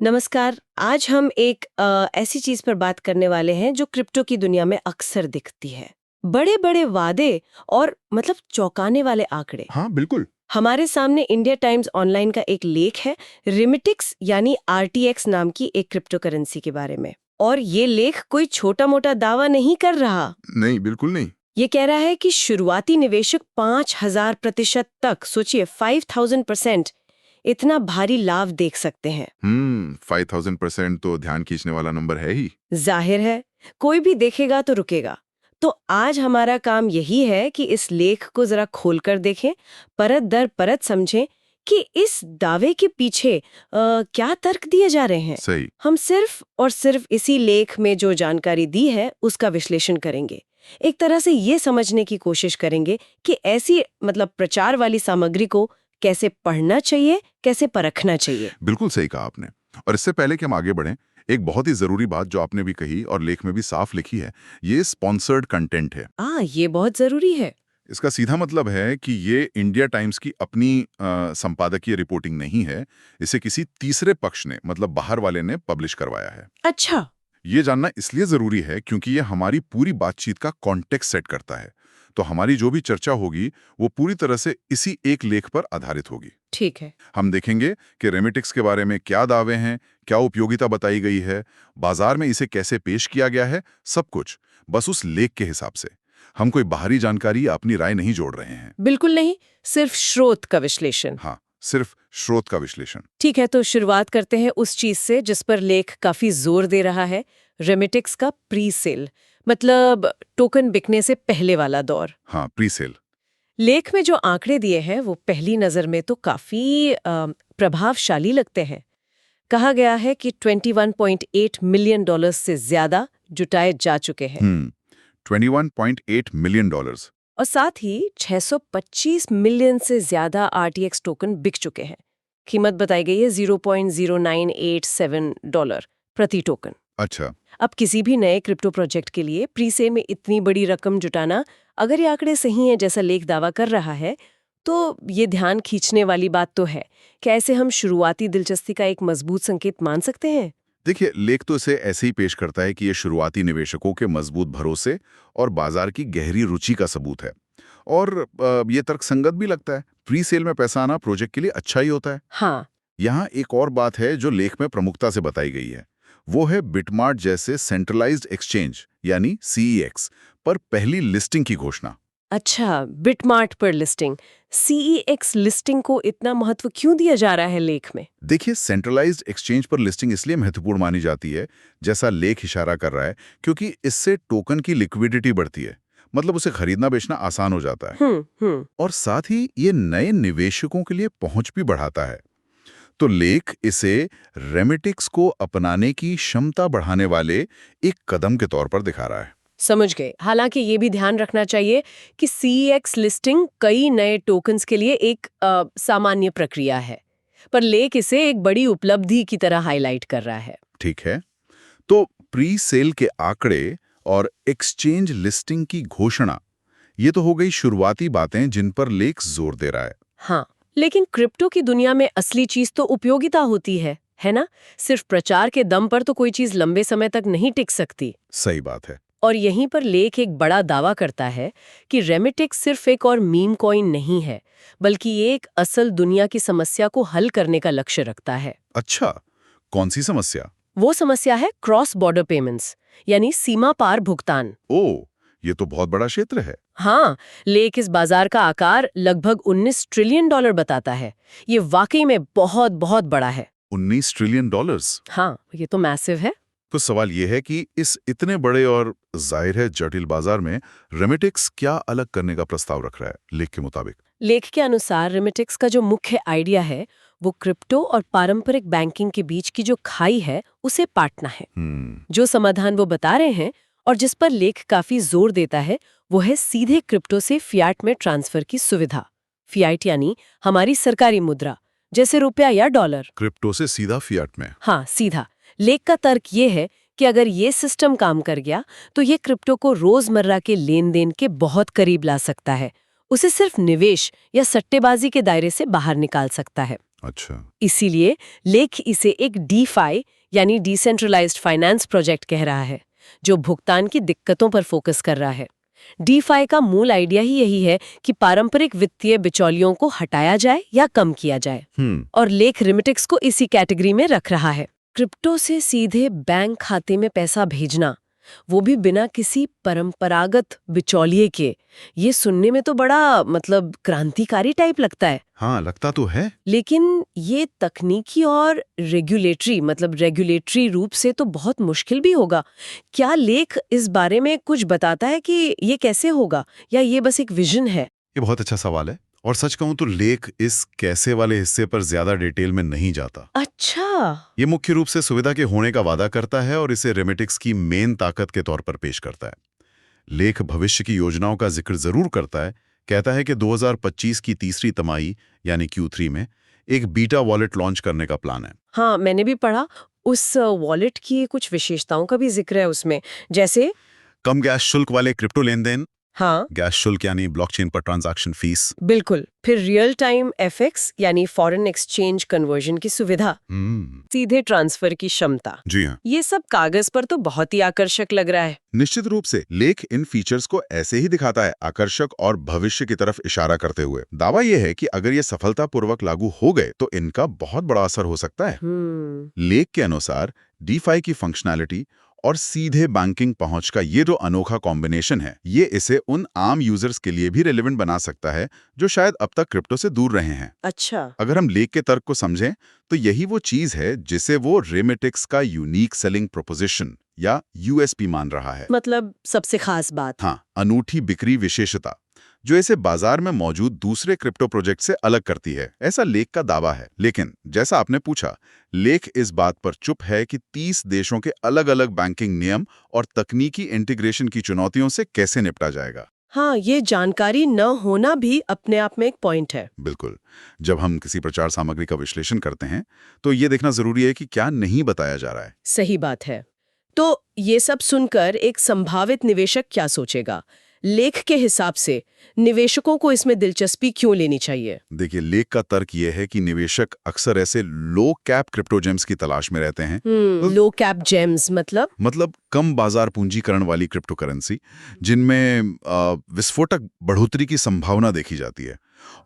नमस्कार। आज हम एक ऐसी चीज पर बात करने वाले हैं जो क्रिप्टो की दुनिया में अक्सर दिखती है। बड़े बड़े वादे और मतलब चौंकाने वाले आंकड़े। हाँ, बिल्कुल। हमारे सामने इंडिया टाइम्स ऑनलाइन का एक लेख है, रिमिटिक्स यानी आरटीएक्स नाम की एक क्रिप्टो करेंसी के बारे में। और ये लेख कोई छोटा मोटा दावा नहीं कर रहा। नहीं, बिल्कुल नहीं। ये कह रहा है कि शुरुआती निवेशक 5,000% तक, सोचिए 5,000%, इतना भारी लाभ देख सकते हैं। 5000% तो ध्यान खींचने वाला नंबर है ही। जाहिर है, कोई भी देखेगा तो रुकेगा। तो आज हमारा काम यही है कि इस लेख को जरा खोलकर देखें, परत दर परत समझें कि इस दावे के पीछे क्या तर्क दिए जा रहे हैं। सही। हम सिर्फ और सिर्फ इसी लेख में जो जानकारी दी है उसका विश्लेषण करेंगे। एक तरह से ये समझने की कोशिश करेंगे कि ऐसी मतलब प्रचार वाली सामग्री को कैसे पढ़ना चाहिए, कैसे परखना चाहिए। बिल्कुल सही कहा आपने। और इससे पहले कि हम आगे बढ़ें, एक बहुत ही जरूरी बात जो आपने भी कही और लेख में भी साफ लिखी है, ये स्पॉन्सर्ड कंटेंट है। ये बहुत जरूरी है। इसका सीधा मतलब है कि ये इंडिया टाइम्स की अपनी संपादकीय रिपोर्टिंग नहीं है। इसे किसी तीसरे पक्ष ने, मतलब बाहर वाले ने पब्लिश करवाया है। अच्छा। ये जानना इसलिए जरूरी है क्योंकि ये हमारी पूरी बातचीत का कॉन्टेक्स्ट सेट करता है। तो हमारी जो भी चर्चा होगी वो पूरी तरह से इसी एक लेख पर आधारित होगी। ठीक है। हम देखेंगे कि रेमिटिक्स के बारे में क्या दावे हैं, क्या उपयोगिता बताई गई है, बाजार में इसे कैसे पेश किया गया है, सब कुछ बस उस लेख के हिसाब से। हम कोई बाहरी जानकारी या अपनी राय नहीं जोड़ रहे हैं। बिल्कुल नहीं, सिर्फ स्रोत का विश्लेषण। हाँ, सिर्फ स्रोत का विश्लेषण। ठीक है, तो शुरुआत करते हैं उस चीज से जिस पर लेख काफी जोर दे रहा है, रेमिटिक्स का प्री सेल, मतलब टोकन बिकने से पहले वाला दौर। हाँ, प्री सेल। लेख में जो आंकड़े दिए हैं वो पहली नजर में तो काफी प्रभावशाली लगते हैं। कहा गया है कि $21.8 मिलियन से ज्यादा जुटाए जा चुके हैं। 21.8 मिलियन डॉलर्स। और साथ ही 625 मिलियन से ज्यादा आरटीएक्स टोकन बिक चुके हैं। कीमत बताई गई है $0.0987 प्रति टोकन। अच्छा। अब किसी भी नए क्रिप्टो प्रोजेक्ट के लिए प्री सेल में इतनी बड़ी रकम जुटाना, अगर ये आंकड़े सही हैं जैसा लेख दावा कर रहा है, तो ये ध्यान खींचने वाली बात तो है। क्या ऐसे हम शुरुआती दिलचस्पी का एक मजबूत संकेत मान सकते हैं? देखिए, लेख तो इसे ऐसे ही पेश करता है कि ये शुरुआती निवेशकों के मजबूत भरोसे और बाजार की गहरी रुचि का सबूत है। और ये तर्कसंगत भी लगता है। प्री सेल में पैसा आना प्रोजेक्ट के लिए अच्छा ही होता है। हाँ। यहाँ एक और बात है जो लेख में प्रमुखता से बताई गई है। वो है बिटमार्ट जैसे सेंट्रलाइज्ड एक्सचेंज यानी सीईएक्स पर पहली लिस्टिंग की घोषणा। अच्छा, बिटमार्ट पर लिस्टिंग, सीईएक्स लिस्टिंग को इतना महत्व क्यों दिया जा रहा है लेख में? देखिए, सेंट्रलाइज्ड एक्सचेंज पर लिस्टिंग इसलिए महत्वपूर्ण मानी जाती है, जैसा लेख इशारा कर रहा है, क्योंकि इससे टोकन की लिक्विडिटी बढ़ती है। मतलब उसे खरीदना बेचना आसान हो जाता है। और साथ ही ये नए निवेशकों के लिए पहुंच भी बढ़ाता है। तो लेख इसे रेमिटिक्स को अपनाने की क्षमता बढ़ाने वाले एक कदम के तौर पर दिखा रहा है। समझ गए। हालांकि ये भी ध्यान रखना चाहिए कि सीईएक्स लिस्टिंग कई नए टोकन्स के लिए एक सामान्य प्रक्रिया है, पर लेख इसे एक बड़ी उपलब्धि की तरह हाईलाइट कर रहा है। ठीक है, तो प्री सेल के आंकड़े और एक्सचेंज लिस्टिंग की घोषणा, ये तो हो गई शुरुआती बातें जिन पर लेख जोर दे रहा है। हाँ, लेकिन क्रिप्टो की दुनिया में असली चीज तो उपयोगिता होती है ना? सिर्फ प्रचार के दम पर तो कोई चीज लंबे समय तक नहीं टिक सकती। सही बात है। और यहीं पर लेख एक बड़ा दावा करता है कि रेमिटिक्स सिर्फ एक और मीम कॉइन नहीं है, बल्कि ये एक असल दुनिया की समस्या को हल करने का लक्ष्य रखता है। अच्छा, कौन सी समस्या? वो समस्या है क्रॉस बॉर्डर पेमेंट्स, यानी सीमा पार भुगतान। ओह, ये तो बहुत बड़ा क्षेत्र है। हाँ, लेख इस बाजार का आकार लगभग $19 ट्रिलियन बताता है। ये वाकई में बहुत बहुत बड़ा है। 19 ट्रिलियन डॉलर्स। हाँ, ये तो मैसिव है। तो सवाल यह है कि इस इतने बड़े और जाहिर है जटिल बाजार में रेमिटिक्स क्या अलग करने का प्रस्ताव रख रहा है लेख के मुताबिक? लेख के अनुसार रेमिटिक्स का जो मुख्य आइडिया है वो क्रिप्टो और पारंपरिक बैंकिंग के बीच की जो खाई है उसे पाटना है। जो समाधान वो बता रहे हैं और जिस पर लेख काफी जोर देता है वो है सीधे क्रिप्टो से फियाट में ट्रांसफर की सुविधा। फियाट यानी हमारी सरकारी मुद्रा, जैसे रुपया या डॉलर। क्रिप्टो से सीधा फियाट में? हाँ, सीधा। लेख का तर्क ये है कि अगर ये सिस्टम काम कर गया तो ये क्रिप्टो को रोजमर्रा के लेन देन के बहुत करीब ला सकता है, उसे सिर्फ निवेश या सट्टेबाजी के दायरे से बाहर निकाल सकता है। अच्छा। इसीलिए लेख इसे एक डीफाई यानी डिसेंट्रलाइज्ड फाइनेंस प्रोजेक्ट कह रहा है, जो भुगतान की दिक्कतों पर फोकस कर रहा है। डीफाई का मूल आइडिया ही यही है कि पारंपरिक वित्तीय बिचौलियों को हटाया जाए या कम किया जाए, और लेख रिमिटिक्स को इसी कैटेगरी में रख रहा है। क्रिप्टो से सीधे बैंक खाते में पैसा भेजना, वो भी बिना किसी परंपरागत बिचौलिए के, ये सुनने में तो बड़ा क्रांतिकारी टाइप लगता है। हाँ, लगता तो है। लेकिन ये तकनीकी और रेगुलेटरी रूप से तो बहुत मुश्किल भी होगा। क्या लेख इस बारे में कुछ बताता है कि ये कैसे होगा, या ये बस एक विजन है? ये बहुत अच्छा सवाल है, और सच कहूं तो लेख इस कैसे वाले हिस्से पर ज्यादा डिटेल में नहीं जाता। अच्छा। ये मुख्य रूप से सुविधा के होने का वादा करता है और इसे रेमिटिक्स की मेन ताकत के तौर पर पेश करता है। लेख भविष्य की योजनाओं का जिक्र जरूर करता है, कहता है कि 2025 की तीसरी तिमाही यानी Q3 में एक बीटा वॉलेट लॉन्च करने का प्लान है। हाँ, मैंने भी पढ़ा। उस वॉलेट की कुछ विशेषताओं का भी जिक्र है उसमें, जैसे कम गैस शुल्क वाले क्रिप्टो लेन देन। हाँ, गैस शुल्क यानी ब्लॉकचेन पर ट्रांजैक्शन फीस। बिल्कुल। फिर रियल टाइम एफएक्स यानी फॉरेन एक्सचेंज कन्वर्जन की सुविधा, सीधे ट्रांसफर की क्षमता। जी हाँ, ये सब कागज पर तो बहुत ही आकर्षक लग रहा है। निश्चित रूप से लेख इन फीचर्स को ऐसे ही दिखाता है, आकर्षक और भविष्य की तरफ इशारा करते हुए। दावा यह है कि अगर ये सफलतापूर्वक लागू हो गए तो इनका बहुत बड़ा असर हो सकता है। लेख के अनुसार डीफाई की फंक्शनैलिटी और सीधे बैंकिंग पहुंच का ये जो अनोखा कॉम्बिनेशन है, ये इसे उन आम यूजर्स के लिए भी रेलेवेंट बना सकता है जो शायद अब तक क्रिप्टो से दूर रहे हैं। अच्छा। अगर हम लेख के तर्क को समझें तो यही वो चीज है जिसे वो रेमिटिक्स का यूनिक सेलिंग प्रोपोजिशन या यूएसपी मान रहा है। मतलब सबसे खास बात। हाँ, अनूठी बिक्री विशेषता जो इसे बाजार में मौजूद दूसरे क्रिप्टो प्रोजेक्ट से अलग करती है, ऐसा लेख का दावा है। लेकिन जैसा आपने पूछा, लेख इस बात पर चुप है कि 30 देशों के अलग-अलग बैंकिंग नियम और तकनीकी इंटीग्रेशन की चुनौतियों से कैसे निपटा जाएगा। हाँ, ये जानकारी न होना भी अपने आप में एक पॉइंट है। बिल्कुल। जब हम किसी प्रचार सामग्री का विश्लेषण करते हैं तो ये देखना जरूरी है कि क्या नहीं बताया जा रहा है। सही बात है। तो ये सब सुनकर एक संभावित निवेशक क्या सोचेगा? लेख के हिसाब से निवेशकों को इसमें दिलचस्पी क्यों लेनी चाहिए? देखिए, लेख का तर्क ये है कि निवेशक अक्सर ऐसे लो कैप क्रिप्टो जेम्स की तलाश में रहते हैं। लो कैप जेम्स मतलब कम बाजार पूंजीकरण वाली क्रिप्टो करेंसी, जिनमें विस्फोटक बढ़ोतरी की संभावना देखी जाती है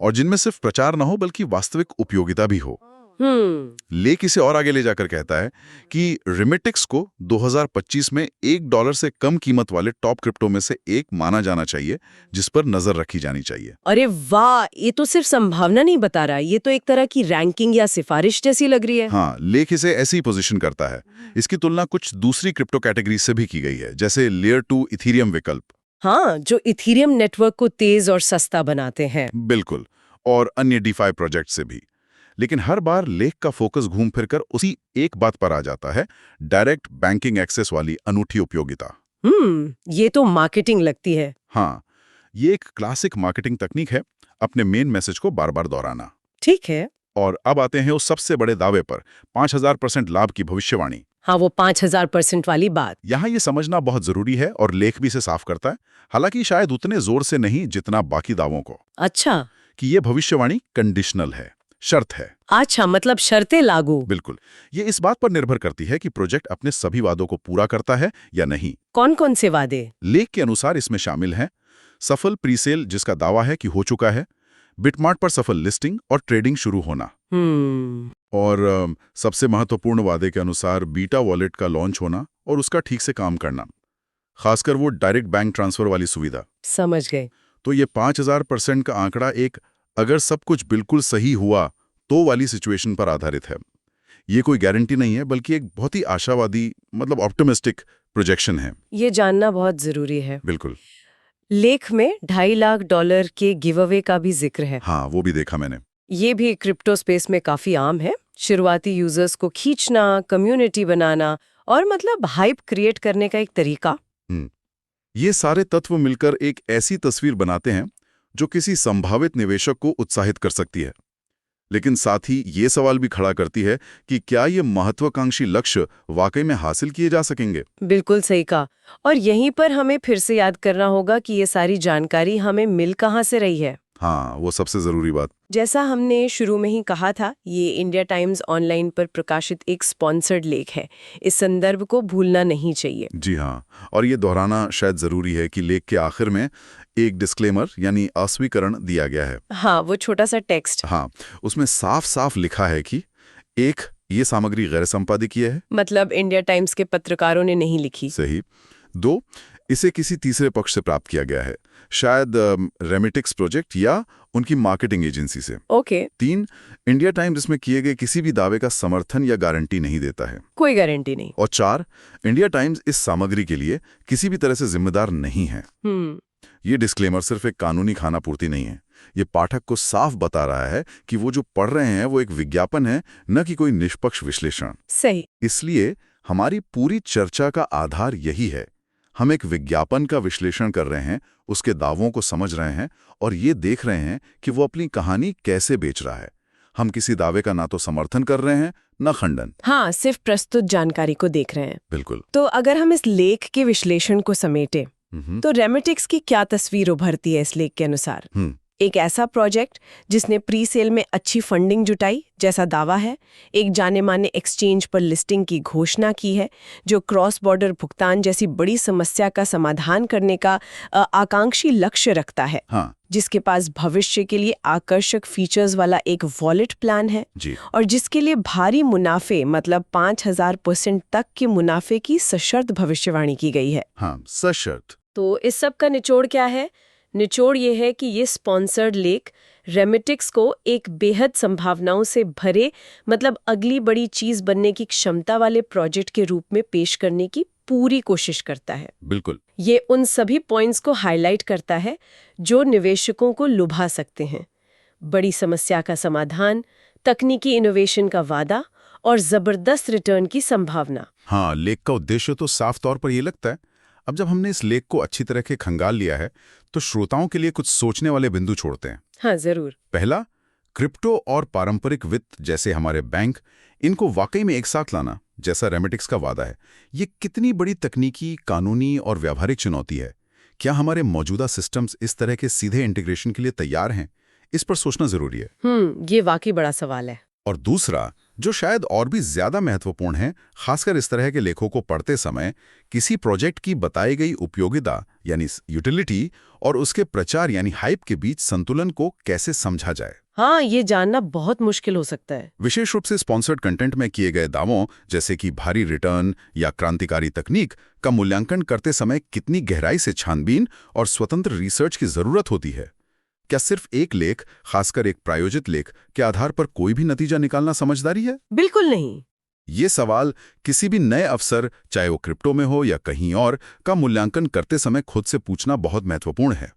और जिनमें सिर्फ प्रचार न हो बल्कि वास्तविक उपयोगिता भी हो। लेख इसे और आगे ले जाकर कहता है कि रेमिटिक्स को 2025 में $1 से कम कीमत वाले टॉप क्रिप्टो में से एक माना जाना चाहिए, जिस पर नजर रखी जानी चाहिए। अरे वाह, ये तो सिर्फ संभावना नहीं बता रहा, ये तो एक तरह की रैंकिंग या सिफारिश जैसी लग रही है। हाँ, लेख इसे ऐसी पोजीशन करता है। इसकी तुलना कुछ दूसरी क्रिप्टो कैटेगरी से भी की गई है, जैसे लेयर 2 इथीरियम विकल्प। हाँ, जो इथीरियम नेटवर्क को तेज और सस्ता बनाते हैं। बिल्कुल, और अन्य डीफाई प्रोजेक्ट से भी। लेकिन हर बार लेख का फोकस घूम फिरकर उसी एक बात पर आ जाता है, डायरेक्ट बैंकिंग एक्सेस वाली अनूठी उपयोगिता। ये तो मार्केटिंग लगती है। हाँ, ये एक क्लासिक मार्केटिंग तकनीक है, अपने मेन मैसेज को बार बार दोहराना। ठीक है। और अब आते हैं उस सबसे बड़े दावे पर, 5000% लाभ की भविष्यवाणी। हाँ, वो 5000% वाली बात। यहाँ ये समझना बहुत जरूरी है और लेख भी इसे साफ करता है, हालांकि शायद उतने जोर से नहीं जितना बाकी दावों को। अच्छा। कि ये भविष्यवाणी कंडीशनल है, शर्त है। अच्छा, मतलब शर्तें लागू। बिल्कुल। ये इस बात पर निर्भर करती है कि प्रोजेक्ट अपने सभी वादों को पूरा करता है या नहीं। कौन कौन से वादे? लेख के अनुसार इसमें शामिल हैं सफल प्रीसेल, जिसका दावा है कि हो चुका है, बिटमार्ट पर सफल लिस्टिंग और ट्रेडिंग शुरू होना, और सबसे महत्वपूर्ण वादे के अनुसार बीटा वॉलेट का लॉन्च होना और उसका ठीक से काम करना, खासकर वो डायरेक्ट बैंक ट्रांसफर वाली सुविधा। समझ गए। तो ये 5000% का आंकड़ा एक अगर सब कुछ बिल्कुल सही हुआ तो वाली सिचुएशन पर आधारित है। ये कोई गारंटी नहीं है, बल्कि एक बहुत ही आशावादी, मतलब ऑप्टिमिस्टिक प्रोजेक्शन है। ये जानना बहुत जरूरी है। बिल्कुल। लेख में $2.5 लाख के गिव अवे का भी जिक्र है। हाँ, वो भी देखा मैंने। ये भी क्रिप्टो स्पेस में काफी आम है। शुरुआती यूजर्स को खींचना, कम्युनिटी बनाना और हाइप क्रिएट करने का एक तरीका। ये सारे तत्व मिलकर एक ऐसी तस्वीर बनाते हैं जो किसी संभावित निवेशक को उत्साहित कर सकती है, लेकिन साथ ही ये सवाल भी खड़ा करती है कि क्या ये महत्वाकांक्षी लक्ष्य वाकई में हासिल किए जा सकेंगे। बिल्कुल सही कहा। और यहीं पर हमें फिर से याद करना होगा कि ये सारी जानकारी हमें मिल कहाँ से रही है। हाँ, वो सबसे जरूरी बात। जैसा हमने शुरू में ही कहा था, ये इंडिया टाइम्स ऑनलाइन पर प्रकाशित एक स्पॉन्सर्ड लेख है। इस संदर्भ को भूलना नहीं चाहिए। जी हाँ, और ये दोहराना शायद जरूरी है कि लेख के आखिर में एक डिस्क्लेमर यानी अस्वीकरण दिया गया है। हाँ, वो छोटा सा टेक्स्ट। हाँ, उसमें साफ साफ लिखा है कि 1. ये सामग्री गैर संपादकीय है। मतलब इंडिया टाइम्स के पत्रकारों ने नहीं लिखी। सही। 2. इसे किसी तीसरे पक्ष से प्राप्त किया गया है, शायद रेमिटिक्स प्रोजेक्ट या उनकी मार्केटिंग एजेंसी से। ओके। 3. इंडिया टाइम्स इसमें किए गए किसी भी दावे का समर्थन या गारंटी नहीं देता है। कोई गारंटी नहीं। और 4. इंडिया टाइम्स इस सामग्री के लिए किसी भी तरह से जिम्मेदार नहीं है। ये डिस्क्लेमर सिर्फ एक कानूनी खाना पूर्ति नहीं है, ये पाठक को साफ बता रहा है कि वो जो पढ़ रहे हैं वो एक विज्ञापन है, न कि कोई निष्पक्ष विश्लेषण। सही। इसलिए हमारी पूरी चर्चा का आधार यही है। हम एक विज्ञापन का विश्लेषण कर रहे हैं, उसके दावों को समझ रहे हैं और ये देख रहे हैं कि वो अपनी कहानी कैसे बेच रहा है। हम किसी दावे का ना तो समर्थन कर रहे हैं न खंडन। हाँ, सिर्फ प्रस्तुत जानकारी को देख रहे हैं। बिल्कुल। तो अगर हम इस लेख के विश्लेषण को समेटे तो रेमिटिक्स की क्या तस्वीर उभरती है इस लेख के अनुसार? एक ऐसा प्रोजेक्ट जिसने प्री सेल में अच्छी फंडिंग जुटाई जैसा दावा है, एक जाने माने एक्सचेंज पर लिस्टिंग की घोषणा की है, जो क्रॉस बॉर्डर भुगतान जैसी बड़ी समस्या का समाधान करने का आकांक्षी लक्ष्य रखता है, हाँ। जिसके पास भविष्य के लिए आकर्षक फीचर्स वाला एक वॉलेट प्लान है जी। और जिसके लिए भारी मुनाफे मतलब 5000% तक के मुनाफे की सशर्त भविष्यवाणी की गई है। हाँ, सशर्त। तो इस सब का निचोड़ क्या है? निचोड़ ये है कि ये स्पॉन्सर्ड लेख रेमिटिक्स को एक बेहद संभावनाओं से भरे मतलब अगली बड़ी चीज बनने की क्षमता वाले प्रोजेक्ट के रूप में पेश करने की पूरी कोशिश करता है। बिल्कुल। ये उन सभी पॉइंट्स को हाईलाइट करता है जो निवेशकों को लुभा सकते हैं। बड़ी समस्या का समाधान, तकनीकी इनोवेशन का वादा और जबरदस्त रिटर्न की संभावना। हाँ, लेख का उद्देश्य तो साफ तौर पर ये लगता है। अब जब हमने इस लेख को अच्छी तरह के खंगाल लिया है तो श्रोताओं के लिए कुछ सोचने वाले बिंदु छोड़ते हैं। हाँ, जरूर। पहला, क्रिप्टो और पारंपरिक वित्त जैसे हमारे बैंक, इनको वाकई में एक साथ लाना जैसा रेमिटिक्स का वादा है, ये कितनी बड़ी तकनीकी, कानूनी और व्यावहारिक चुनौती है। क्या हमारे मौजूदा सिस्टम्स इस तरह के सीधे इंटीग्रेशन के लिए तैयार हैं? इस पर सोचना जरूरी है। ये वाकई बड़ा सवाल है। और दूसरा, जो शायद और भी ज्यादा महत्वपूर्ण है, खासकर इस तरह के लेखों को पढ़ते समय, किसी प्रोजेक्ट की बताई गई उपयोगिता यानी यूटिलिटी और उसके प्रचार यानी हाइप के बीच संतुलन को कैसे समझा जाए। हाँ, ये जानना बहुत मुश्किल हो सकता है। विशेष रूप से स्पॉन्सर्ड कंटेंट में किए गए दावों जैसे कि भारी रिटर्न या क्रांतिकारी तकनीक का मूल्यांकन करते समय कितनी गहराई से छानबीन और स्वतंत्र रिसर्च की जरूरत होती है। क्या सिर्फ एक लेख, खासकर एक प्रायोजित लेख के आधार पर कोई भी नतीजा निकालना समझदारी है? बिल्कुल नहीं। ये सवाल किसी भी नए अवसर, चाहे वो क्रिप्टो में हो या कहीं और, का मूल्यांकन करते समय खुद से पूछना बहुत महत्वपूर्ण है।